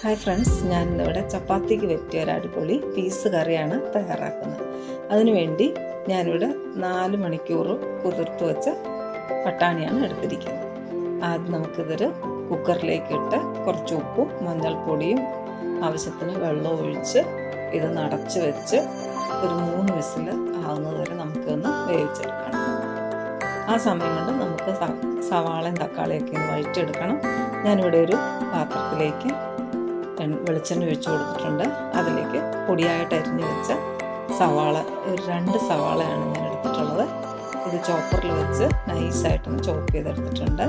Hi friends, ഞാനിന്നിവിടെ ചപ്പാത്തിക്ക് പറ്റിയ ഒരു അടിപൊളി പീസ് കറിയാണ് തയ്യാറാക്കുന്നത്. അതിനുവേണ്ടി ഞാനിവിടെ 4 മണിക്കൂർ കുതിർത്ത് വെച്ച പട്ടാണിയാണ് എടുത്തിരിക്കുന്നത്. ആദ്യം നമുക്കിതൊരു കുക്കറിലേക്ക് ഇട്ട് കുറച്ച് ഉപ്പും മഞ്ഞൾപ്പൊടിയും ആവശ്യത്തിന് വെള്ളവും ഒഴിച്ച് ഇത് നടച്ച് വെച്ച് ഒരു 3 വിസിൽ ആകുന്നത് വരെ നമുക്കൊന്ന് വേവിച്ചെടുക്കണം. ആ സമയം കൊണ്ട് നമുക്ക് സവാളയും തക്കാളിയൊക്കെ ഒന്ന് വഴറ്റിയെടുക്കണം. ഞാനിവിടെ ഒരു പാത്രത്തിലേക്ക് വെളിച്ചെണ്ണ ഒഴിച്ചു കൊടുത്തിട്ടുണ്ട്. അതിലേക്ക് പൊടിയായിട്ട് അരിഞ്ഞ് വെച്ച സവാള, ഒരു 2 സവാളയാണ് ഞാൻ എടുത്തിട്ടുള്ളത്. ഇത് ചോപ്പറിൽ വെച്ച് നൈസായിട്ടൊന്ന് ചോപ്പ് ചെയ്തെടുത്തിട്ടുണ്ട്.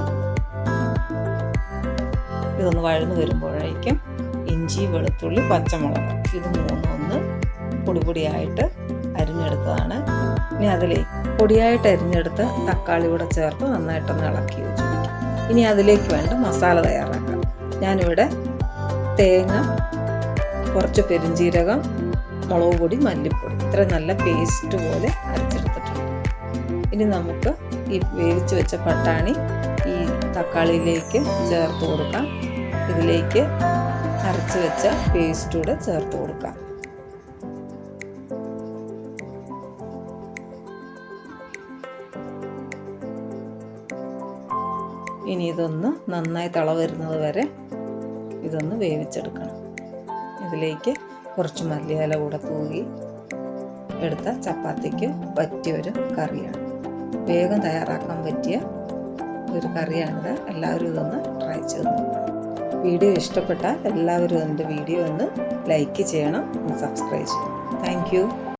ഇതൊന്ന് വഴന്ന് വരുമ്പോഴേക്കും ഇഞ്ചി, വെളുത്തുള്ളി, പച്ചമുളക് ഇത് 3 ഒന്ന് പൊടിയായിട്ട് അരിഞ്ഞെടുത്തതാണ്. ഇനി അതിലേക്ക് പൊടിയായിട്ട് അരിഞ്ഞെടുത്ത് തക്കാളി കൂടെ ചേർത്ത് നന്നായിട്ടൊന്ന് ഇളക്കി വെച്ചു. ഇനി അതിലേക്ക് വേണ്ട മസാല തയ്യാറാക്കാം. ഞാനിവിടെ തേങ്ങ, കുറച്ച് പെരുംജീരകം, മുളക് പൊടി, മല്ലിപ്പൊടി ഇത്ര നല്ല പേസ്റ്റ് പോലെ അരച്ചെടുത്തിട്ടുണ്ട്. ഇനി നമുക്ക് ഈ വേവിച്ച് വെച്ച പട്ടാണി ഈ തക്കാളിയിലേക്ക് ചേർത്ത് കൊടുക്കാം. ഇതിലേക്ക് അരച്ച് വെച്ച പേസ്റ്റ് കൂടെ ചേർത്ത് കൊടുക്കാം. ഇനി ഇതൊന്ന് നന്നായി തിള വരുന്നത് വരെ ഇതൊന്ന് വേവിച്ചെടുക്കണം. ഇതിലേക്ക് കുറച്ച് മല്ലിയില കൂടെ തൂകി എടുത്ത ചപ്പാത്തിക്ക് പറ്റിയൊരു കറിയാണ്. വേഗം തയ്യാറാക്കാൻ പറ്റിയ ഒരു കറിയാണിത്. എല്ലാവരും ഇതൊന്ന് ട്രൈ ചെയ്ത് നോക്കണം. വീഡിയോ ഇഷ്ടപ്പെട്ടാൽ എല്ലാവരും എൻ്റെ വീഡിയോ ഒന്ന് ലൈക്ക് ചെയ്യണം, സബ്സ്ക്രൈബ് ചെയ്യണം. Thank you.